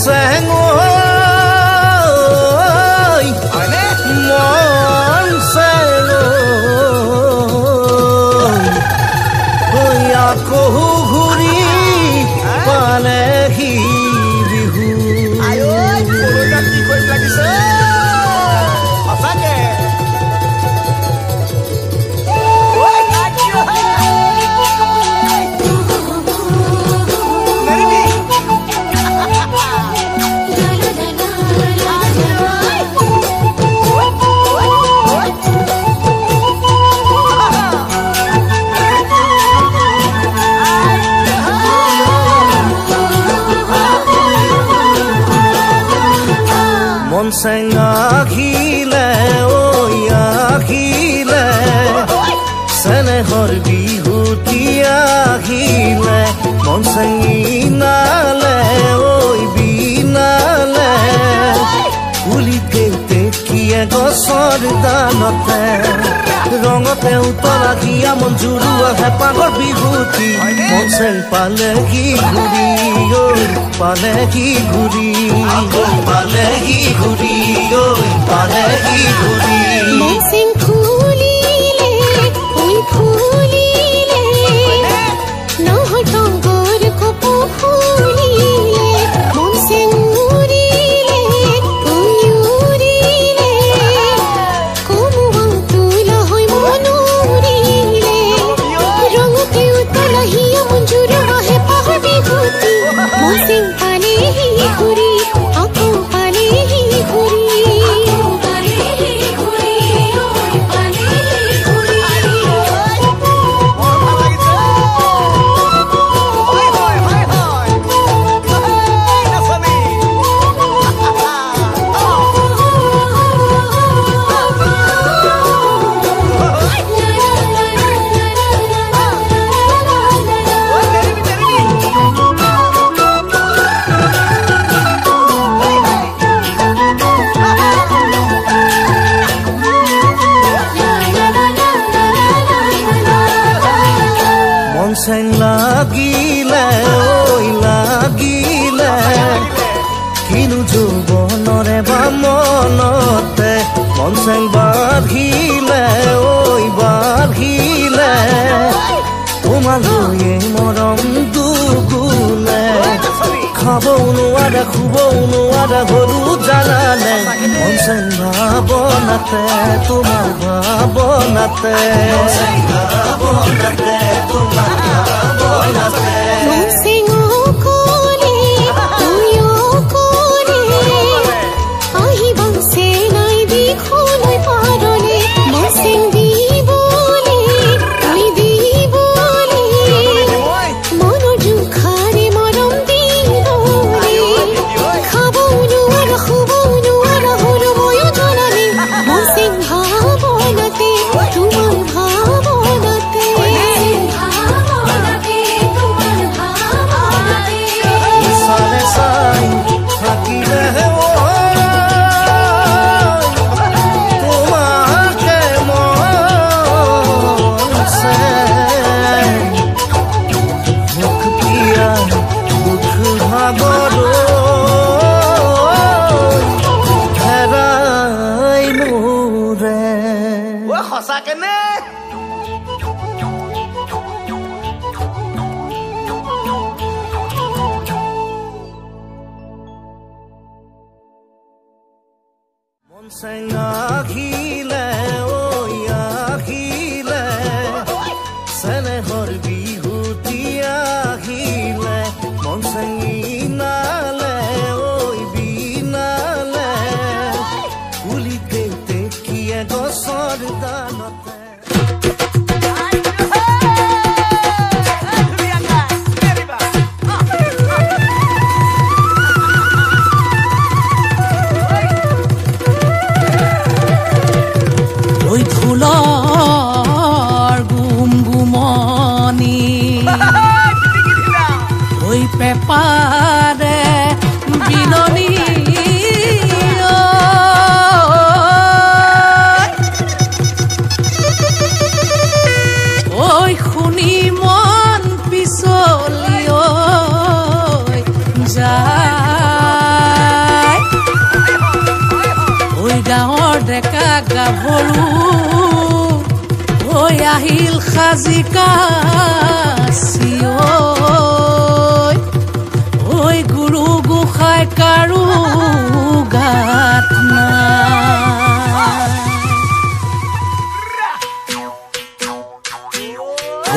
চেং মন চেং আকৌ ঘূৰি পালেহি বিহু চেং আহিলে ঐ আহিলে চেনেহৰ বিহুটি আহিলে মন চেং বিনালে ঐ বিনালে পুলিতে তেকিয়ে গছৰ দানতে ৰঙতে উতলা হিয়া মন জুৰুৱা হেঁপাহৰ বিহুটি মন চেং পালেহি ঘূৰি ঐ পালেহি ঘূৰি পালেহি ঘূৰি ঐ পালেহি ঘূৰি মন চেং ফুলিলে ফুল ফুলিলে নহয় টগৰ কপৌ ফুলিলে মন চেং উৰিলে ফুল উৰিলে কমুৱা তুলা হৈ মন উৰিলে ৰঙতে উতলা হিয়া মন জুৰুৱা হেঁপাহৰ বিহুটি মন চেং পালেহি ঘূৰি আকৌ পালেহি ঘূৰি চেং লাগিলে ঐ লাগিলে কিনো যৌৱনৰে বা মনতে মন চেং বাঢ়িলে ঐ বাঢ়িলে তোমালৈয়ে মৰম দুগুণে খাবও নোৱাৰা শুবও নোৱাৰা হলো জানানে মন চেং ভাৱনাতে তোমাৰ ভাৱনাতে তোমাৰ মন চেং অকলে তুই অকলে আহিবা চেনাই দিখলৈ পাৰলে মন চেং দিবলে তুই দিবলে মনৰ জোখাৰে মৰম দিবলে খাবও নোৱাৰা শুবও নোৱাৰা হলো ময়ো জনালে মন চেং ভাৱনাতে তোমাৰ ভাৱনাতে সঁচাকে নে মন চেং আহিলে ঐ আহিলে চেনেহৰ বিহুটি আহিলে মন চেং বিনালে ঐ বিনালে পুলিতে তেকিয়ে গছৰ দানতে গাঁৱৰ ডেকা গাভৰু হৈ আহিল সাজি কাচি ঐ গুৰু গোসাঁই কাৰো গাত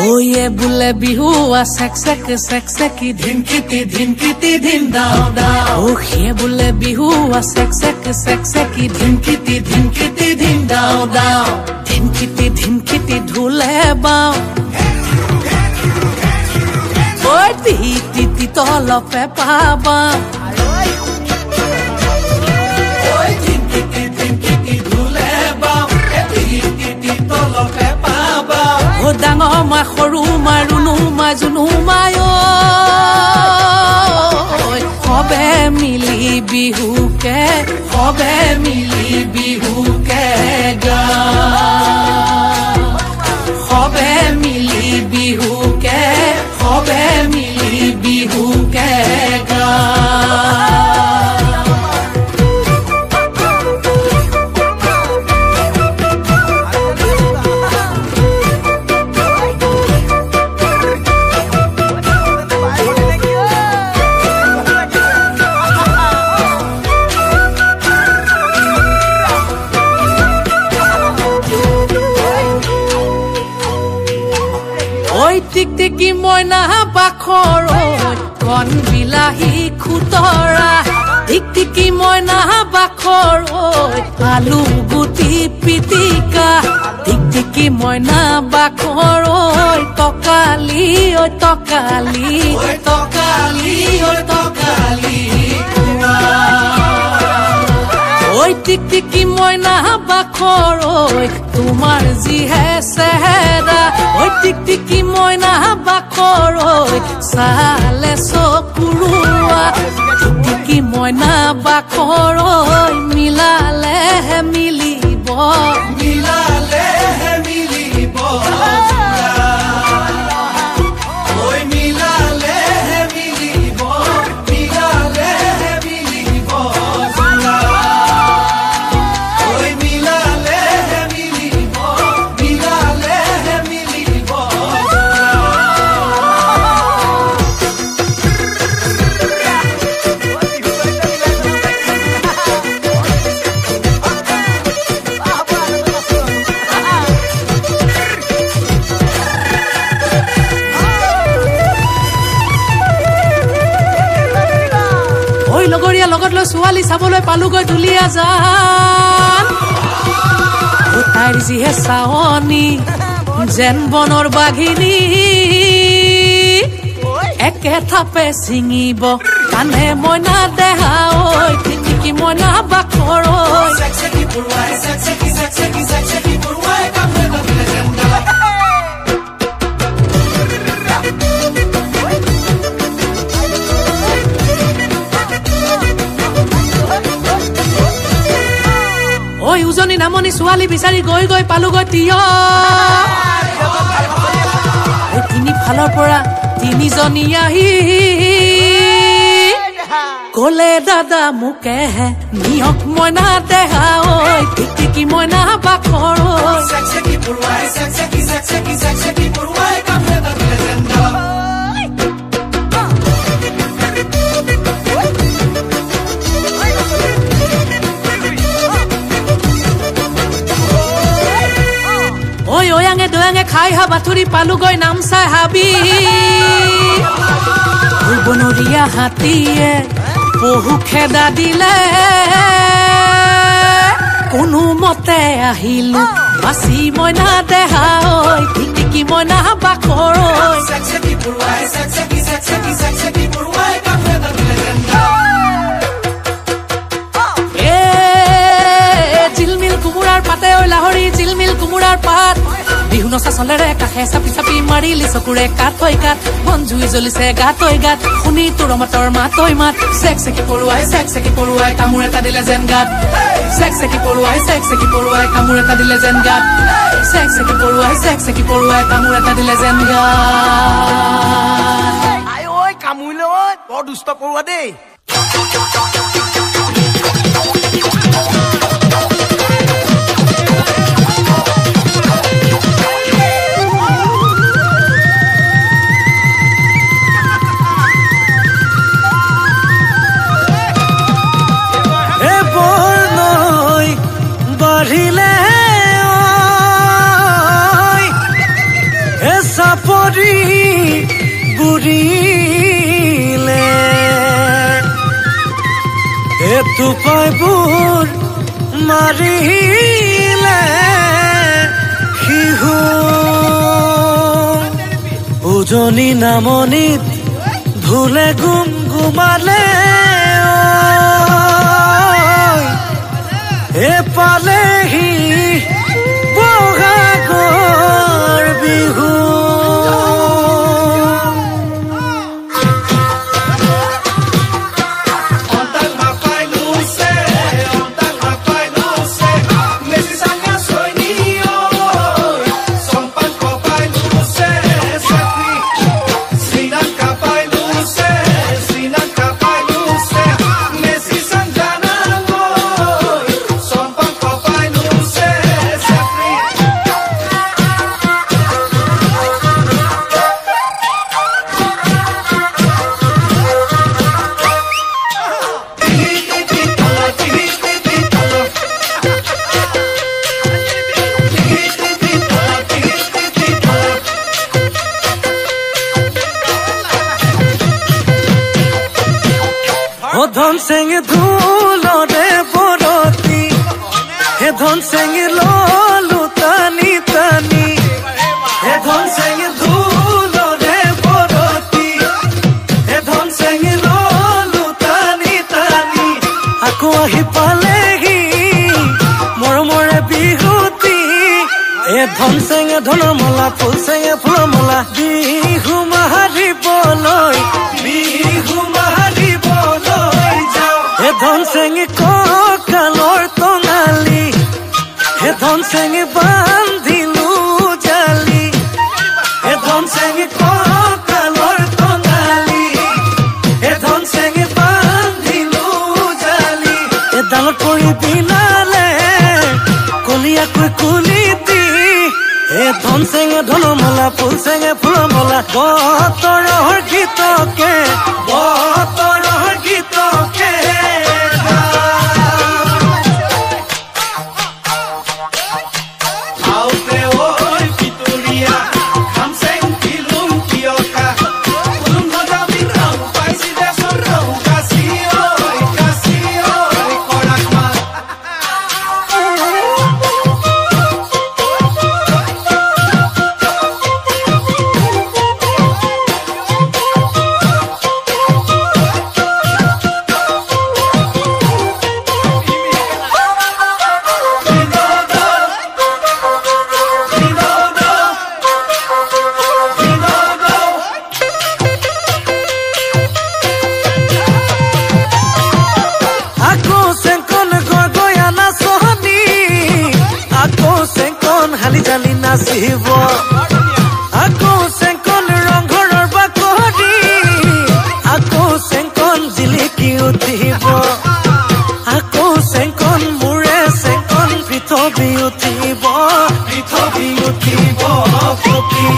ওয়ে বুলে বিহু সেক সেকি ধিনকিতি ধিন দাও দাও ও হে বুলে বিহু সেক সেকি ধিনকিতি ধিন দাও দাও ধিনকিতি ঢোলে বাও ওই তি তলপে পাবা ওই ধিনকিতি ঢোলে বাও তি তলপে পাবা ও ডাঙৰ মা সৰু মা ৰুণু মা জুনু মায় সবে মিলি বিহুকে গা সবে মিলি বিহুকে গা টিকটিকি মইনা বাখৰ কণ বিলাহী খুতৰা টিকটিকি মইনা বাখৰ আলু গুটি পিটিকা টিকটিকি মইনা বাখৰ তকালি ঐ টিকটিকি মইনা বাখৰ তোমাৰ যিহে চেহেৰা ঐ টিকটিকি মইনা বাখৰ চালে চকুৰুৱা টিকটিকি মইনা বাখৰ মিলালেহে মিলিব লগৰীয়া লগত লৈ ছোৱালী চাবলৈ পালোগৈ দুলীয়া জান তাইৰ যিহে চাৱনী যেন বনৰ বাঘিনী একে থাপে ছিঙিব কানে মইনা দেহা ঐ টিকটিকি মইনা বাখৰ ঐ উজনি নামনি ছোৱালী বিচাৰি গৈ পালোগৈ তিয় তিনি ফালৰ পৰা তিনিজনী আহি কলে দাদা মোকেহে নিয়ক মইনা দেহা ঐ টিকটিকি মইনা বাখৰ দয়াঙে খাই হা বাথুৰি পালোগৈ নাম চাই হাবি বনৰীয়া হাতীয়ে বহু খেদা দিলে কোনো মতে আহিলো বাচি মইনা দেহা ঐ টিকটিকি মইনা বাখৰ জিলমিল কোমোৰাৰ পাতে ঐ লাহৰি জিলমিল কোমোৰাৰ পাত বিহু নচা চলেৰে কাষে চাপি মাৰিলি চকুৰে কাট বন জুই জ্বলিছে গাত শুনি তোৰ মাতৰ মাত চেক চেকি পৰুৱাই কামোৰ এটা দিলে যেন গাত চেক চেকি পৰুৱাই কামোৰ এটা দিলে যেন গাত চেক চেকি পৰুৱাই কামোৰ এটা দিলে যেন গাত আই ঐ কামুৰিলে ঐ বৰ দুষ্ট পৰুৱা দেই ঘূৰিলে এটো পাইবোৰ মাৰিলে শিহু উজনি নামনিত ভুলে গুমগুমালে এপালেহি বহাগৰ বিহু ধন চেঙে ধুলৰে বৰতি হে ধন চেঙে ললো টানি টানি হে ধন চেঙে ধুলৰে বৰতি হে ধন চেঙে ললো টানি টানি আকৌ আহি পালেহি মৰমৰে বিহুতি এ ধন চেঙে ধনৰ মালা ফুল চেঙে ফুলৰ মালা বিহু মাৰিবলৈ হে ধন চেঙে কঁকালৰ টঙালি হে ধন চেঙে বান্ধিলো জালি হে ধন চেঙে কঁকালৰ টঙালি হে ধন চেঙে বান্ধিলো জালি এডালত পৰি বিনালে কলিয়াকৈ কুলিতি হে ধন চেঙে ধনৰ মালা ফুল চেঙে ফুলৰ মালা বতৰৰ গীতকে নাচিব আকৌ চেংকন ৰংঘৰৰ বাকৰি আকৌ চেংকন জিলিকি উঠিব আকৌ চেংকন মূৰে চেংকন পৃথিৱী উঠিব পকি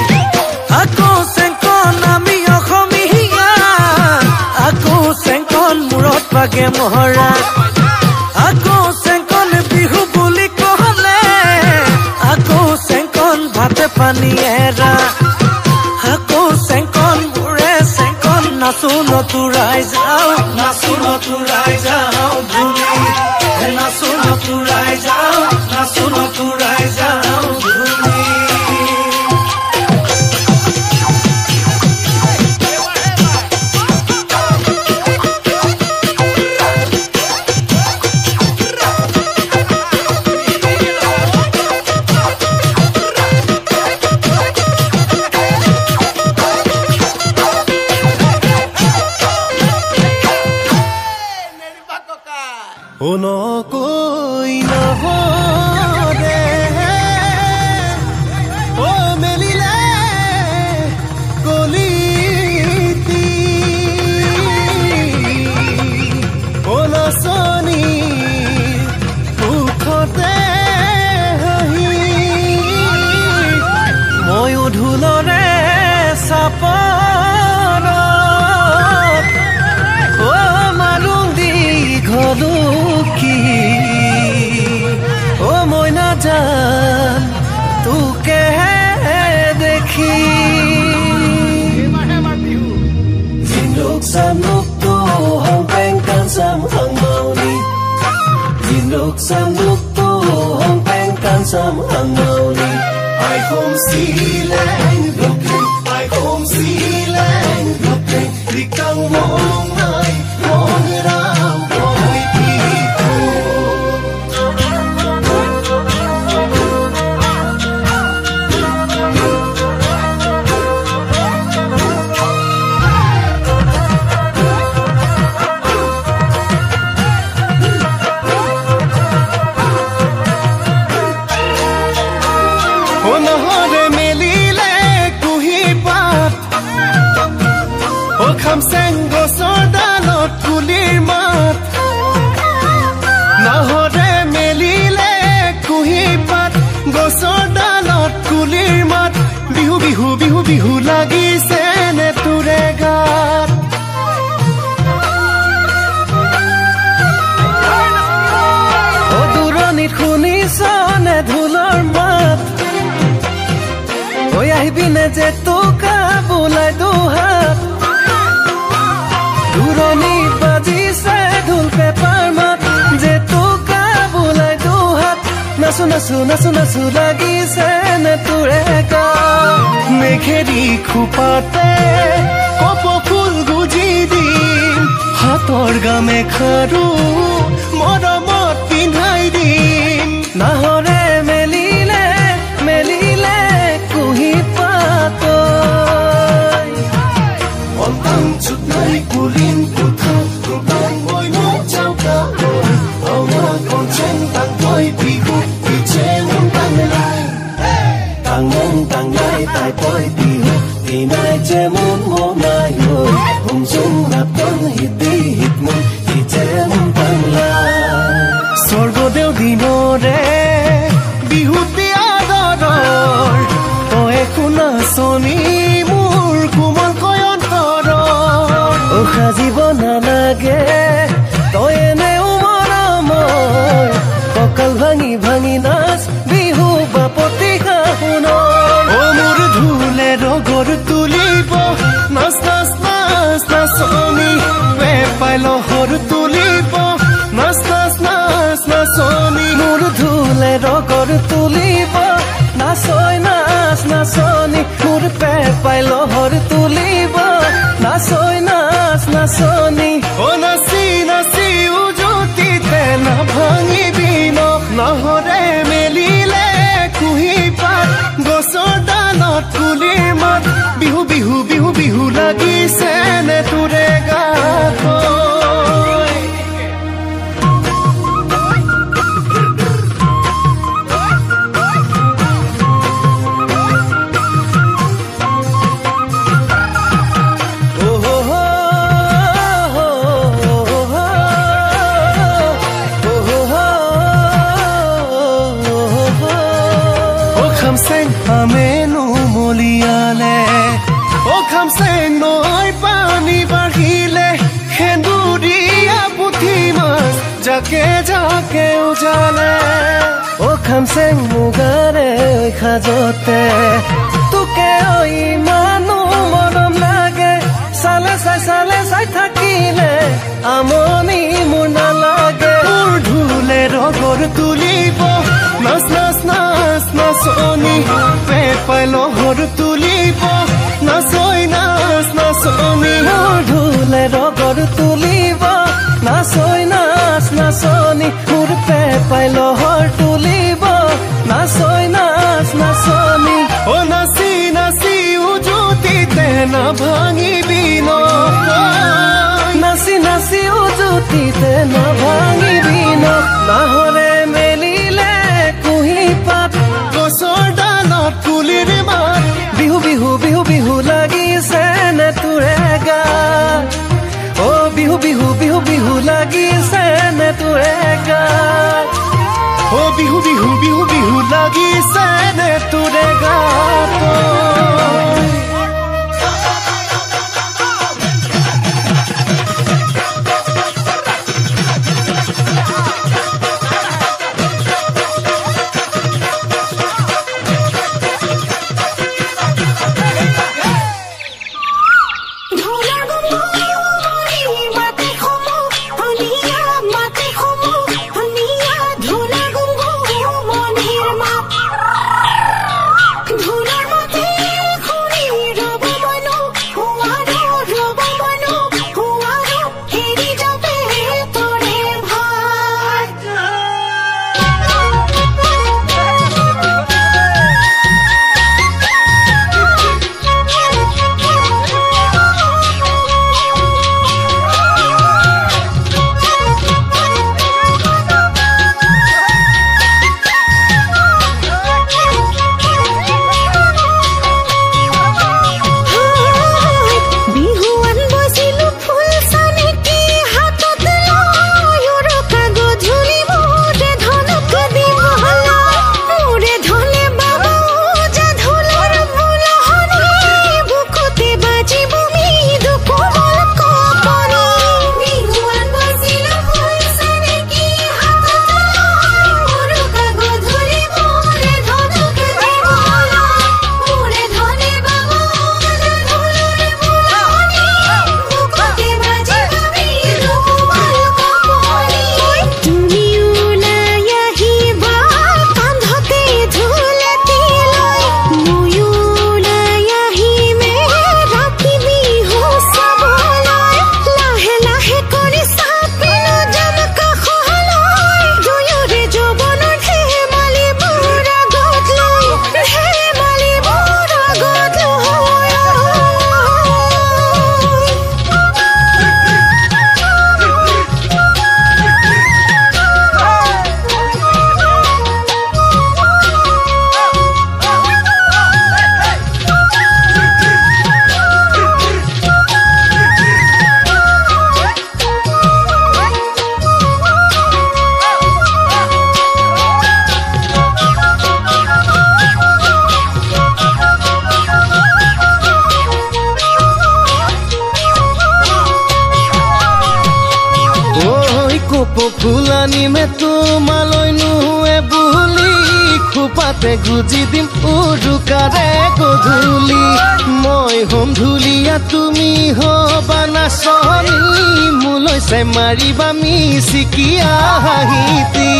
আকৌ চেংকন আমি অসমীয়া আকৌ চেংকন মূৰত পাগে মহৰা আকৌ চেংকন বিহু বুলি কলে আকৌ ভাতে পানী এৰা আকৌ চেংকন মূৰে চেংকন নাচো নতুৰাই যাওঁ ধুলি নাচো নতুৰাই যাওঁ ধুলি নকৈ নহয় sam lúc tu hong pen can sam hang mau li ai home silen looking ai home silen looking đi căng mong ai mong ram mong đi kham sen go soda lot kulir mat na hore melile kuhi pat go soda lot kulir mat bihu bihu bihu bihu lagi sene ture gat o duronit khuni sone dhulor mat oi ahibine je toka bulai duhat Duroni bajise dhul pepar mat je toka bulai duhat nasu nasu nasu nasu lagise ne tureka mekheri khupate kopo phul guji dim hator game kharu moramot pinhai dim nahore melile melile kuhi patoi Oltang chút nai kulin kutha kubang boy no chau ka Awa kon chen tang boy bihu Bi che mong tang lai tang lai tai boy bihu Bi nai che mong mo nai hoi Hong sung nap ton hit di hit mong Bi che mong tang lai Sorgo deo dino re bihu ti adoror Oe kuna soni mur kumol koyon সাজিব নালাগে তই এনে উমৰমৰ কঁকাল ভাঙি ভাঙি নাচ বিহু বাপতি শাহুন অ মোৰ ধুলে ৰগৰ তুলিব নাচ নাচ নাচ নাচনি পেপাই লহৰ তুলিব নাচ নাচ নাচ নাচনি মোৰ ধুলে ৰগৰ তুলিব নাচই নাচ নাচনি মোৰ পেপাই লহৰ তুলিব নাচই নাচ নাচনি ও নাচি নাচি উজুতিতে না ভাঙিবি নহৰে মেলিলে কুহি পাত গছৰ ডালত কুলিৰ মাত বিহু বিহু বিহু বিহু লাগিছে নে তোৰে গাত Jake jake ujale O khamseng mugare oi khajote tuke oi manu morom lage sale sai thakile amoni mur na lage mur dhule rogor tulibo nas nas nas nasoni pe pailo hor tulibo nasoi nas nasoni mur dhule rogor tulibo nasoi nas nasoni mur pe pailo hor tulibo nasoi nas nasoni o nasi nasi ujuti te na bhangi bino nasi nasi ujuti te na bhangi bino nahore melile kuhi pat gosor dalot kulir mat bihu bihu bihu bihu lagise ne turega o bihu bihu bihu bihu lagise ne turega o bihu bihu bihu bihu lagise ne turega নিমে তোমালৈ নুৱে বুলি খোপাতে গুজি দিম উৰুকাৰে গধূলি মই হম ধুলিয়া তুমি হবা নাচনী মোলৈ চাই মাৰিবা মিচিকিয়া হাঁহিতি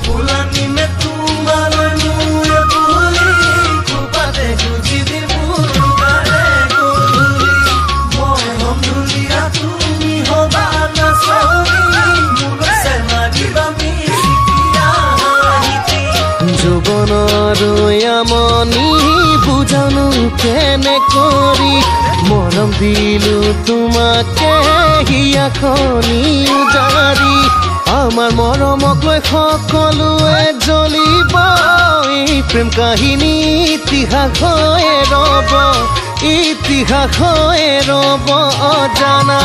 ফুলা নিমে তোমালৈ নুৱে বুলি খোপাতে গুজি দিম উৰুকাৰে গধূলি মই হম ধুলিয়া তুমি হবা নাচনী মোলৈ চাই মাৰিবা মিচিকিয়া হাঁহিতি যৌৱনৰ আমনি বুজানো কেনে কৰি মৰম দিলো তোমাকে হিয়াখনি উজাৰি আমাৰ মৰমক লৈ সকলোৱে জ্বলিব এই প্ৰেম কাহিনী ইতিহাস হৈ ৰব অজানা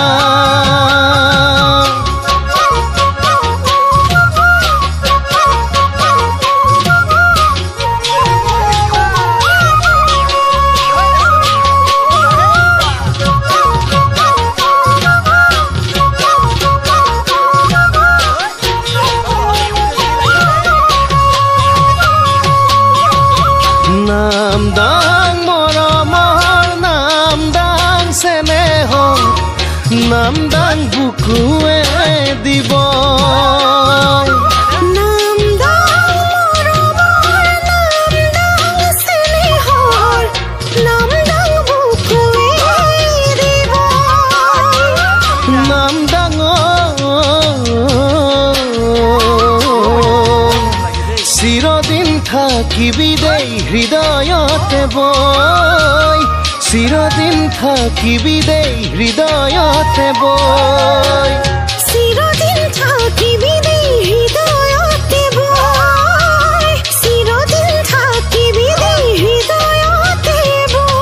নামদাং বুকুৱে দিব চিৰদিন থাকিবি দেই হৃদয়তে বৈ চিৰদিন থাকিবি দেই হৃদয়তে বৈ চিৰদিন থাকিবি দেই হৃদয়তে বৈ চিৰদিন থাকিবি দেই হৃদয়তে বৈ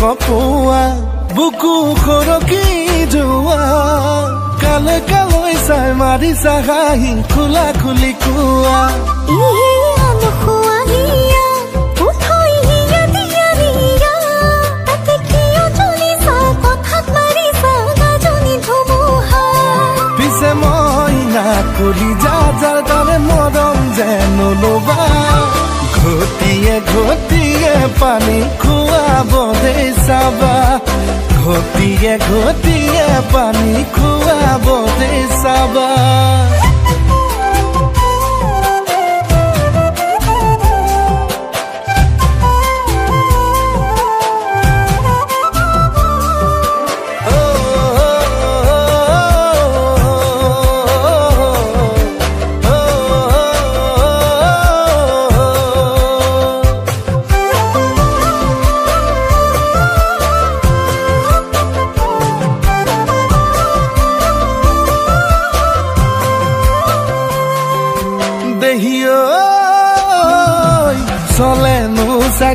কপুৱা বুকু খৰকি যোৱা কালে কালৈ চাই মাৰিছা হাঁহি খোলা খুলি কোৱা পিছে মই না কৰি যাৰ তাৰে মৰম যেন ল'বা ঘটিয়ে ঘটিয়ে পানী খুৱাব দেই চাবা ঘটিয়ে ঘটিয়ে পানী খুৱাব দেই চাবা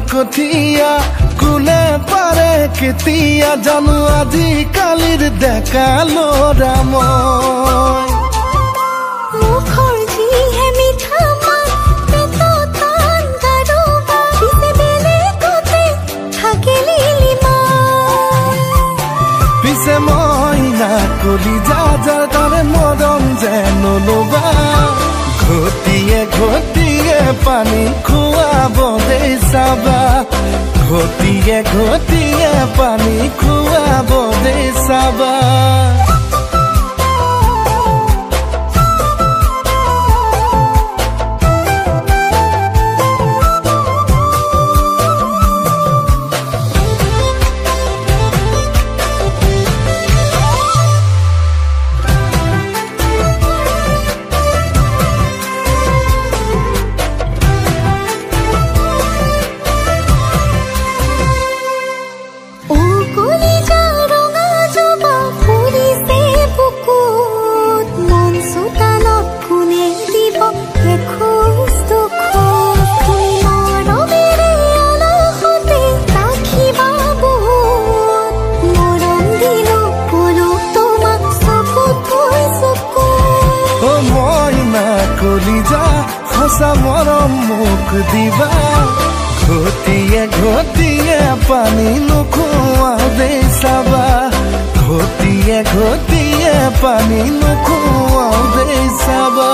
কঠিয়া কোনে পাৰে কেতিয়া জানো আজিকালিৰ ডেকা ল'ৰা মই পিছে মই না কৰি যাৰ তাৰে মৰম যেন ল'বা ঘটিয়ে ঘটিয়ে পানী খুৱাব দেই চাবা ঘটিয়ে ঘটিয়ে পানী খুৱাব দেই চাবা মৰম মোক দিবা ঘটিয়ে ঘটিয়ে পানী নোখোৱাও দেই চাবা ঘটিয়ে ঘটিয়ে পানী নোখোৱাও দেই চাবা